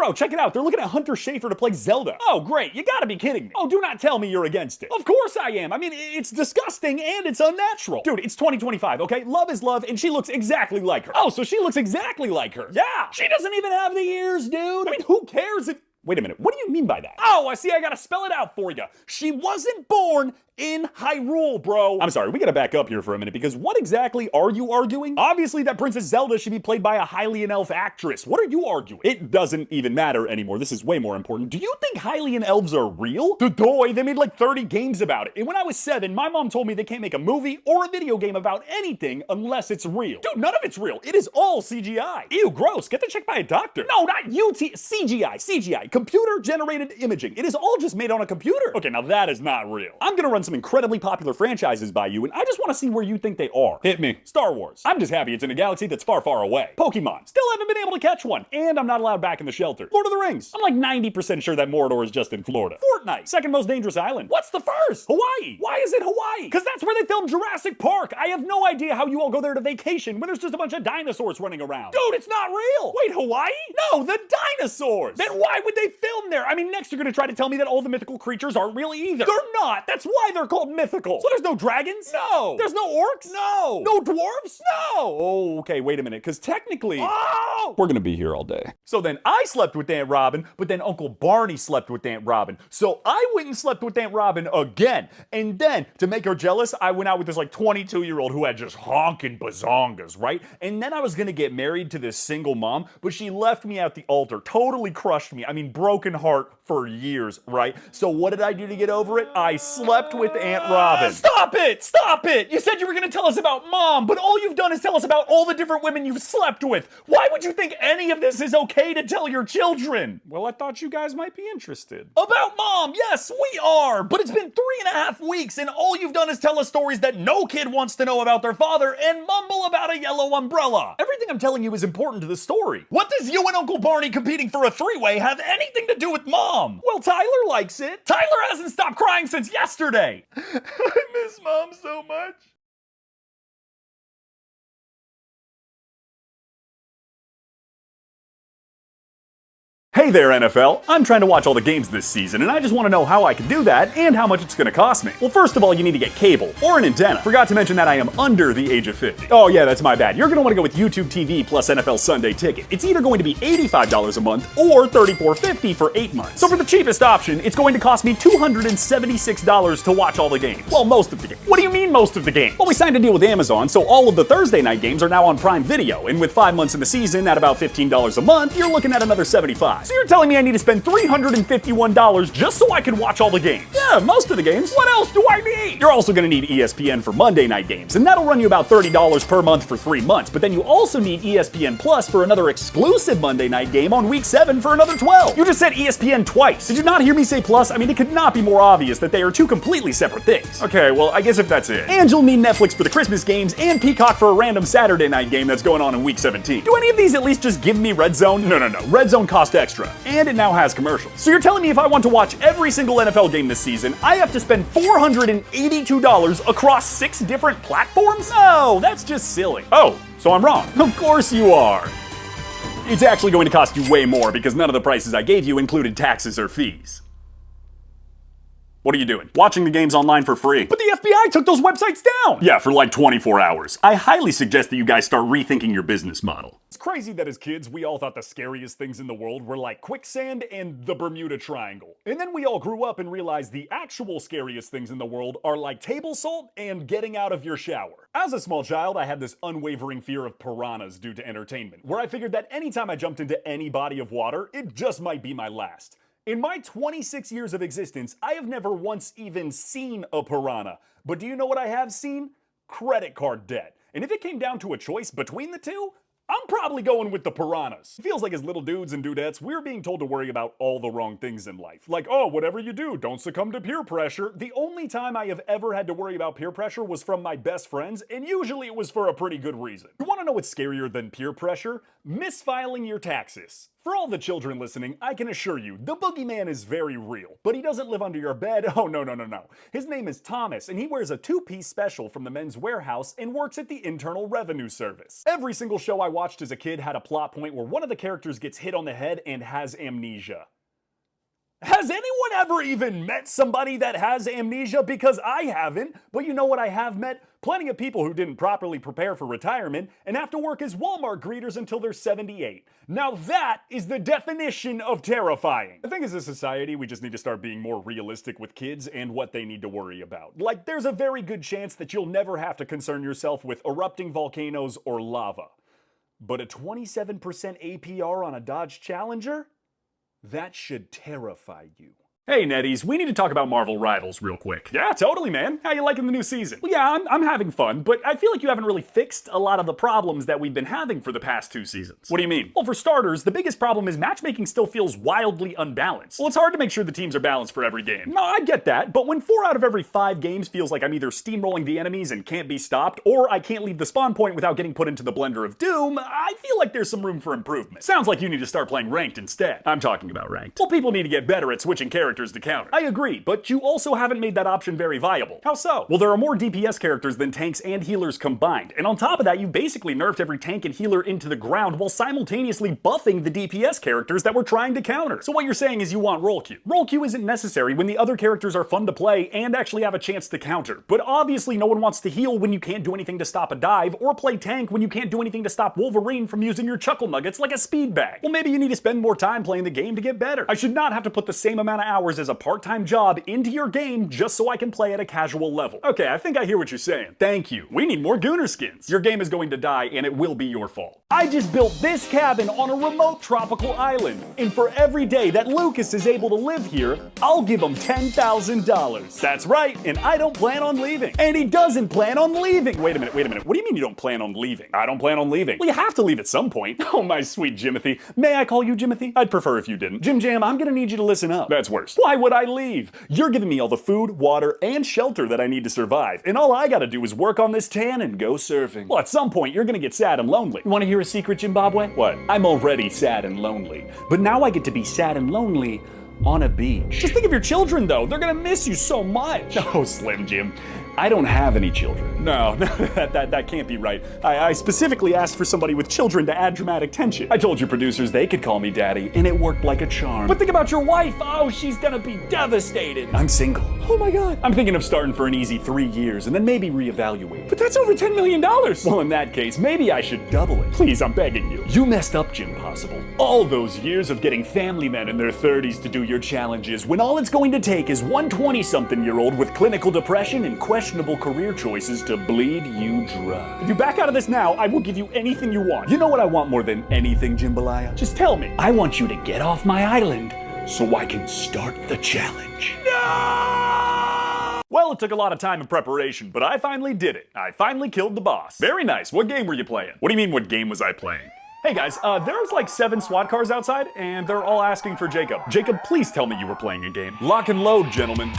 Bro, check it out. They're looking at Hunter Schafer to play Zelda. Oh, great. You gotta be kidding me. Oh, do not tell me you're against it. Of course I am. I mean, it's disgusting and it's unnatural. Dude, it's 2025, okay? Love is love, and she looks exactly like her. Oh, so she looks exactly like her. Yeah. She doesn't even have the ears, dude. I mean, who cares if... Wait a minute, what do you mean by that? Oh, I see, I gotta spell it out for you. She wasn't born in Hyrule, bro. I'm sorry, we gotta back up here for a minute, because what exactly are you arguing? Obviously that Princess Zelda should be played by a Hylian elf actress. What are you arguing? It doesn't even matter anymore. This is way more important. Do you think Hylian elves are real? Dodoy, they made like 30 games about it. And when I was 7, my mom told me they can't make a movie or a video game about anything unless it's real. Dude, none of it's real. It is all CGI. Ew, gross. Get that checked by a doctor. No, not CGI. Computer-generated imaging. It is all just made on a computer. Okay, now that is not real. I'm gonna run some incredibly popular franchises by you, and I just want to see where you think they are. Hit me. Star Wars. I'm just happy it's in a galaxy that's far, far away. Pokemon. Still haven't been able to catch one, and I'm not allowed back in the shelter. Lord of the Rings. I'm like 90% sure that Mordor is just in Florida. Fortnite. Second most dangerous island. What's the first? Hawaii. Why is it Hawaii? Because that's where they filmed Jurassic Park. I have no idea how you all go there to vacation when there's just a bunch of dinosaurs running around. Dude, it's not real. Wait, Hawaii? No, the dinosaurs. Then why would they film there? I mean, next you're gonna try to tell me that all the mythical creatures aren't real either. They're not. That's why they're called mythical. So there's no dragons? No. There's no orcs? No. No dwarves? No. Oh, okay, wait a minute, because technically... Oh! We're gonna be here all day. So then I slept with Aunt Robin, but then Uncle Barney slept with Aunt Robin. So I went and slept with Aunt Robin again. And then, to make her jealous, I went out with this like 22-year-old who had just honking bazongas, right? And then I was gonna get married to this single mom, but she left me at the altar, totally crushed me. I mean, broken heart for years, right? So what did I do to get over it? I slept with Aunt Robin. Stop it! Stop it! You said you were gonna tell us about mom, but all you've done is tell us about all the different women you've slept with. Why would you think any of this is okay to tell your children? Well, I thought you guys might be interested. About mom, yes, we are! But it's been 3.5 weeks, and all you've done is tell us stories that no kid wants to know about their father and mumble about a yellow umbrella. Everything I'm telling you is important to the story. What does you and Uncle Barney competing for a three-way have anything to do with mom? Well, Tyler likes it. Tyler hasn't stopped crying since yesterday. I miss mom so much. Hey there, NFL. I'm trying to watch all the games this season, and I just want to know how I can do that and how much it's going to cost me. Well, first of all, you need to get cable or an antenna. Forgot to mention that I am under the age of 50. Oh yeah, that's my bad. You're going to want to go with YouTube TV plus NFL Sunday Ticket. It's either going to be $85 a month or $34.50 for 8 months. So for the cheapest option, it's going to cost me $276 to watch all the games. Well, most of the games. What do you mean most of the games? Well, we signed a deal with Amazon, so all of the Thursday night games are now on Prime Video, and with 5 months in the season at about $15 a month, you're looking at another $75. So you're telling me I need to spend $351 just so I can watch all the games? Yeah, most of the games. What else do I need? You're also gonna need ESPN for Monday night games, and that'll run you about $30 per month for 3 months, but then you also need ESPN Plus for another exclusive Monday night game on week 7 for another $12. You just said ESPN twice. Did you not hear me say plus? I mean, it could not be more obvious that they are two completely separate things. Okay, well, I guess if that's it. And you'll need Netflix for the Christmas games and Peacock for a random Saturday night game that's going on in week 17. Do any of these at least just give me Red Zone? No. Red Zone cost extra. And it now has commercials. So you're telling me if I want to watch every single NFL game this season, I have to spend $482 across 6 different platforms? No, that's just silly. Oh, so I'm wrong. Of course you are. It's actually going to cost you way more because none of the prices I gave you included taxes or fees. What are you doing? Watching the games online for free. But the FBI took those websites down! Yeah, for like 24 hours. I highly suggest that you guys start rethinking your business model. It's crazy that as kids, we all thought the scariest things in the world were like quicksand and the Bermuda Triangle. And then we all grew up and realized the actual scariest things in the world are like table salt and getting out of your shower. As a small child, I had this unwavering fear of piranhas due to entertainment, where I figured that anytime I jumped into any body of water, it just might be my last. In my 26 years of existence, I have never once even seen a piranha. But do you know what I have seen? Credit card debt. And if it came down to a choice between the two, I'm probably going with the piranhas. It feels like as little dudes and dudettes, we're being told to worry about all the wrong things in life. Like, oh, whatever you do, don't succumb to peer pressure. The only time I have ever had to worry about peer pressure was from my best friends, and usually it was for a pretty good reason. You wanna know what's scarier than peer pressure? Misfiling your taxes. For all the children listening, I can assure you, the boogeyman is very real, but he doesn't live under your bed. Oh, no, no, no, no. His name is Thomas, and he wears a two-piece special from the Men's Warehouse and works at the Internal Revenue Service. Every single show I watched as a kid had a plot point where one of the characters gets hit on the head and has amnesia. Has anyone ever even met somebody that has amnesia? Because I haven't, but you know what I have met? Plenty of people who didn't properly prepare for retirement and have to work as Walmart greeters until they're 78. Now that is the definition of terrifying. I think as a society, we just need to start being more realistic with kids and what they need to worry about. Like, there's a very good chance that you'll never have to concern yourself with erupting volcanoes or lava. But a 27% APR on a Dodge Challenger? That should terrify you. Hey Netties, we need to talk about Marvel Rivals real quick. Yeah, totally, man. How you liking the new season? Well, yeah, I'm having fun, but I feel like you haven't really fixed a lot of the problems that we've been having for the past 2 seasons. What do you mean? Well, for starters, the biggest problem is matchmaking still feels wildly unbalanced. Well, it's hard to make sure the teams are balanced for every game. No, I get that, but when 4 out of every 5 games feels like I'm either steamrolling the enemies and can't be stopped, or I can't leave the spawn point without getting put into the blender of doom, I feel like there's some room for improvement. Sounds like you need to start playing ranked instead. I'm talking about ranked. Well, people need to get better at switching characters to counter. I agree, but you also haven't made that option very viable. How so? Well, there are more DPS characters than tanks and healers combined, and on top of that, you basically nerfed every tank and healer into the ground while simultaneously buffing the DPS characters that we're trying to counter. So what you're saying is you want role queue. Role queue isn't necessary when the other characters are fun to play and actually have a chance to counter. But obviously no one wants to heal when you can't do anything to stop a dive, or play tank when you can't do anything to stop Wolverine from using your chuckle nuggets like a speed bag. Well, maybe you need to spend more time playing the game to get better. I should not have to put the same amount of hours as a part-time job into your game just so I can play at a casual level. Okay, I think I hear what you're saying. Thank you. We need more Gooner skins. Your game is going to die and it will be your fault. I just built this cabin on a remote tropical island, and for every day that Lucas is able to live here, I'll give him $10,000. That's right, and I don't plan on leaving. And he doesn't plan on leaving. Wait a minute. What do you mean you don't plan on leaving? I don't plan on leaving. Well, you have to leave at some point. Oh, my sweet Jimothy. May I call you Jimothy? I'd prefer if you didn't. Jim Jam, I'm gonna need you to listen up. That's worse. Why would I leave? You're giving me all the food, water, and shelter that I need to survive, and all I gotta do is work on this tan and go surfing. Well, at some point, you're gonna get sad and lonely. You wanna hear a secret, Zimbabwe? What? I'm already sad and lonely, but now I get to be sad and lonely on a beach. Just think of your children, though. They're gonna miss you so much. Oh, Slim Jim. I don't have any children. No, that can't be right. I specifically asked for somebody with children to add dramatic tension. I told your producers they could call me daddy, and it worked like a charm. But think about your wife. Oh, she's gonna be devastated. I'm single. Oh my God. I'm thinking of starting for an easy 3 years and then maybe reevaluate. But that's over $10 million. Well, in that case, maybe I should double it. Please, I'm begging you. You messed up, Jim Possible. All those years of getting family men in their 30s to do your challenges when all it's going to take is one 20-something-year-old with clinical depression and questionable career choices to bleed you dry. If you back out of this now, I will give you anything you want. You know what I want more than anything, Jambalaya? Just tell me. I want you to get off my island so I can start the challenge. No! Well, it took a lot of time and preparation, but I finally did it. I finally killed the boss. Very nice. What game were you playing? What do you mean, what game was I playing? Hey guys, there's like 7 SWAT cars outside, and they're all asking for Jacob. Jacob, please tell me you were playing a game. Lock and load, gentlemen.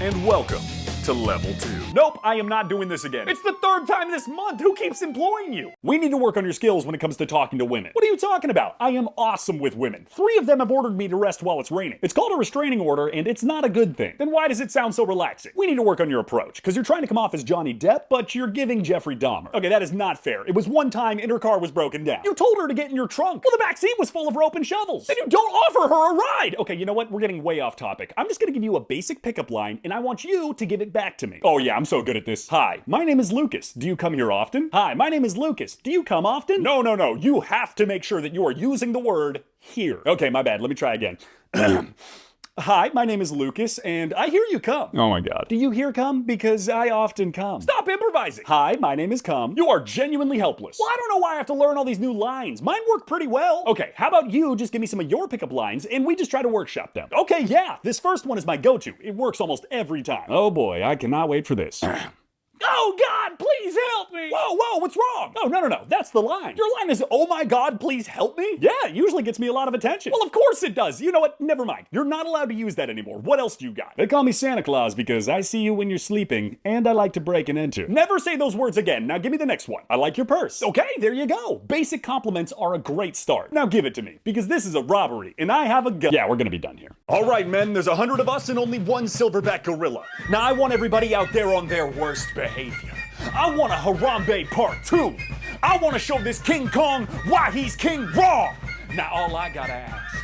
And welcome to level 2. Nope, I am not doing this again. It's the 3rd time this month. Who keeps employing you? We need to work on your skills when it comes to talking to women. What are you talking about? I am awesome with women. 3 of them have ordered me to rest while it's raining. It's called a restraining order, and it's not a good thing. Then why does it sound so relaxing? We need to work on your approach, because you're trying to come off as Johnny Depp, but you're giving Jeffrey Dahmer. Okay, that is not fair. It was one time and her car was broken down. You told her to get in your trunk. Well, the back seat was full of rope and shovels. Then you don't offer her a ride. Okay, you know what? We're getting way off topic. I'm just gonna give you a basic pickup line, and I want you to give it back to me. Oh yeah, I'm so good at this. Hi, my name is Lucas. Do you come here often? Hi, my name is Lucas. Do you come often? No. You have to make sure that you are using the word here. Okay, my bad. Let me try again. Hi, my name is Lucas, and I hear you come. Oh my God. Do you hear come? Because I often come. Stop improvising. Hi, my name is come. You are genuinely helpless. Well, I don't know why I have to learn all these new lines. Mine work pretty well. Okay, how about you just give me some of your pickup lines, and we just try to workshop them. Okay, yeah, this first one is my go-to. It works almost every time. Oh boy, I cannot wait for this. Oh God, please help me! Whoa, what's wrong? Oh, no, that's the line. Your line is, oh my God, please help me? Yeah, it usually gets me a lot of attention. Well, of course it does. You know what? Never mind. You're not allowed to use that anymore. What else do you got? They call me Santa Claus because I see you when you're sleeping, and I like to break and enter. Never say those words again. Now give me the next one. I like your purse. Okay, there you go. Basic compliments are a great start. Now give it to me, because this is a robbery, and I have a gun. Yeah, we're gonna be done here. All right, men, there's 100 of us and only one silverback gorilla. Now I want everybody out there on their worst behavior. I want a Harambe Part 2. I want to show this King Kong why he's King Wrong. Now all I gotta ask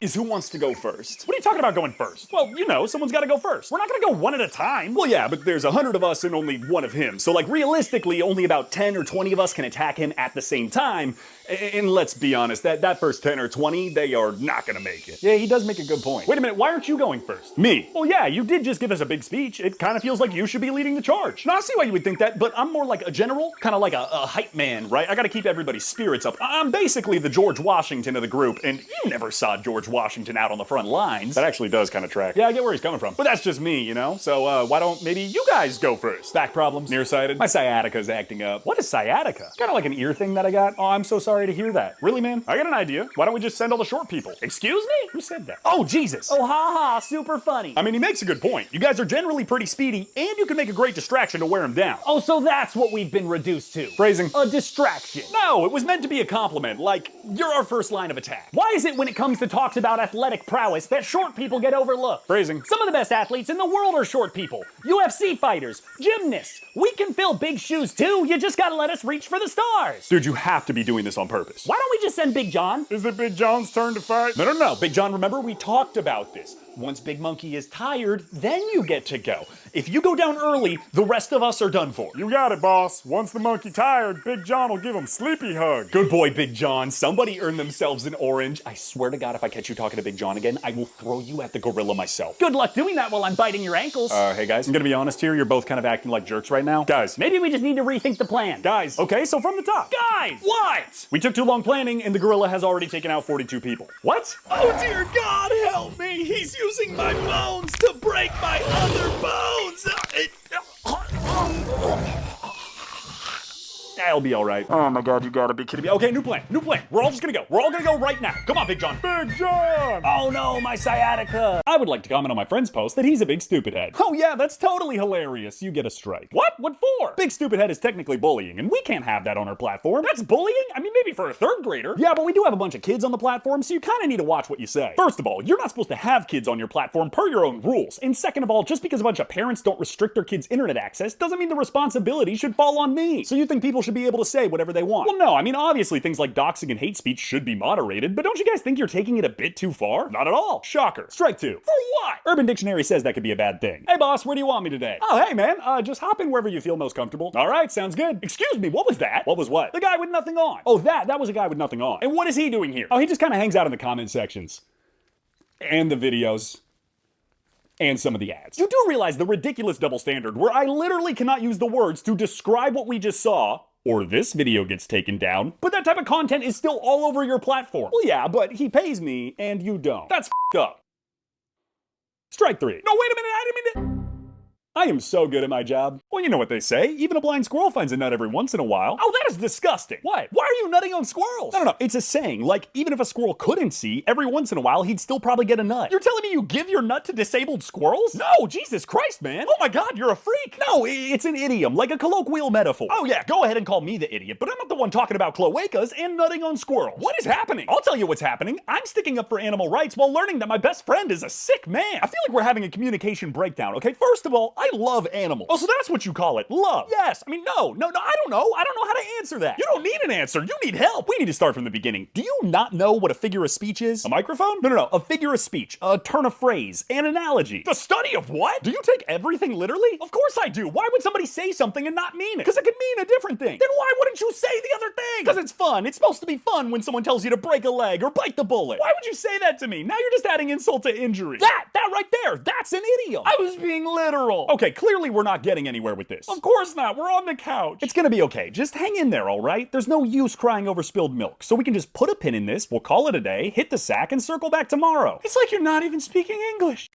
is who wants to go first? What are you talking about going first? Well, you know, someone's gotta go first. We're not gonna go one at a time. Well, yeah, but there's 100 of us and only one of him. So, like, realistically, only about 10 or 20 of us can attack him at the same time. And let's be honest, that first 10 or 20, they are not gonna make it. Yeah, he does make a good point. Wait a minute, why aren't you going first? Me? Well, yeah, you did just give us a big speech. It kind of feels like you should be leading the charge. Now, I see why you would think that, but I'm more like a general, kind of like a hype man, right? I gotta keep everybody's spirits up. I'm basically the George Washington of the group, and you never saw George Washington out on the front lines. That actually does kind of track. Yeah, I get where he's coming from. But that's just me, you know? So, why don't maybe you guys go first? Back problems? Nearsighted? My sciatica's acting up. What is sciatica? Kind of like an ear thing that I got. Oh, I'm so sorry to hear that. Really, man? I got an idea. Why don't we just send all the short people? Excuse me? Who said that? Oh, Jesus. Oh, ha, super funny. I mean, he makes a good point. You guys are generally pretty speedy, and you can make a great distraction to wear him down. Oh, so that's what we've been reduced to. Phrasing. A distraction. No, it was meant to be a compliment. Like, you're our first line of attack. Why is it when it comes to talks about athletic prowess that short people get overlooked? Phrasing. Some of the best athletes in the world are short people. UFC fighters, gymnasts. We can fill big shoes too. You just gotta let us reach for the stars. Dude, you have to be doing this on purpose. Why don't we just send Big John? Is it Big John's turn to fight? No. Big John, remember we talked about this. Once Big Monkey is tired, then you get to go. If you go down early, the rest of us are done for. You got it, boss. Once the monkey tired, Big John will give him sleepy hug. Good boy, Big John. Somebody earned themselves an orange. I swear to God, if I catch you talking to Big John again, I will throw you at the gorilla myself. Good luck doing that while I'm biting your ankles. Hey guys, I'm gonna be honest here. You're both kind of acting like jerks right now. Guys, maybe we just need to rethink the plan. Guys, okay, so from the top. Guys! What? We took too long planning and the gorilla has already taken out 42 people. What? Oh dear God, help me! He's using my bones to break my other bones! I'll be all right. Oh my God, you gotta be kidding me. Okay, new plan. We're all just gonna go. We're all gonna go right now. Come on, Big John. Big John! Oh no, my sciatica. I would like to comment on my friend's post that he's a big stupid head. Oh yeah, that's totally hilarious. You get a strike. What? What for? Big stupid head is technically bullying, and we can't have that on our platform. That's bullying? I mean, maybe for a third grader. Yeah, but we do have a bunch of kids on the platform, so you kind of need to watch what you say. First of all, you're not supposed to have kids on your platform per your own rules. And second of all, just because a bunch of parents don't restrict their kids' internet access doesn't mean the responsibility should fall on me. So you think people should be able to say whatever they want? Well, no, I mean, obviously things like doxing and hate speech should be moderated, but don't you guys think you're taking it a bit too far? Not at all. Shocker. Strike two. For what? Urban Dictionary says that could be a bad thing. Hey boss, where do you want me today? Oh, hey man, just hop in wherever you feel most comfortable. All right, sounds good. Excuse me, what was that? What was what? The guy with nothing on. Oh, that was a guy with nothing on. And what is he doing here? Oh, he just kind of hangs out in the comment sections. And the videos. And some of the ads. You do realize the ridiculous double standard where I literally cannot use the words to describe what we just saw, or this video gets taken down, but that type of content is still all over your platform. Well, yeah, but he pays me and you don't. That's f***ed up. Strike three. No, wait a minute, I didn't mean to... I am so good at my job. Well, you know what they say. Even a blind squirrel finds a nut every once in a while. Oh, that is disgusting. What? Why are you nutting on squirrels? No. It's a saying. Like, even if a squirrel couldn't see, every once in a while, he'd still probably get a nut. You're telling me you give your nut to disabled squirrels? No, Jesus Christ, man. Oh my God, you're a freak. No, it's an idiom, like a colloquial metaphor. Oh yeah, go ahead and call me the idiot, but I'm not the one talking about cloacas and nutting on squirrels. What is happening? I'll tell you what's happening. I'm sticking up for animal rights while learning that my best friend is a sick man. I feel like we're having a communication breakdown, okay? First of all, I love animals. Oh, so that's what you call it, love. Yes, I mean, no, I don't know. I don't know how to answer that. You don't need an answer. You need help. We need to start from the beginning. Do you not know what a figure of speech is? A microphone? No. A figure of speech, a turn of phrase, an analogy. The study of what? Do you take everything literally? Of course I do. Why would somebody say something and not mean it? Because it could mean a different thing. Then why wouldn't you say the other thing? Because it's fun. It's supposed to be fun when someone tells you to break a leg or bite the bullet. Why would you say that to me? Now you're just adding insult to injury. That right there, that's an idiom. I was being literal. Okay, clearly we're not getting anywhere with this. Of course not. We're on the couch. It's gonna be okay. Just hang in there, all right? There's no use crying over spilled milk. So we can just put a pin in this, we'll call it a day, hit the sack, and circle back tomorrow. It's like you're not even speaking English.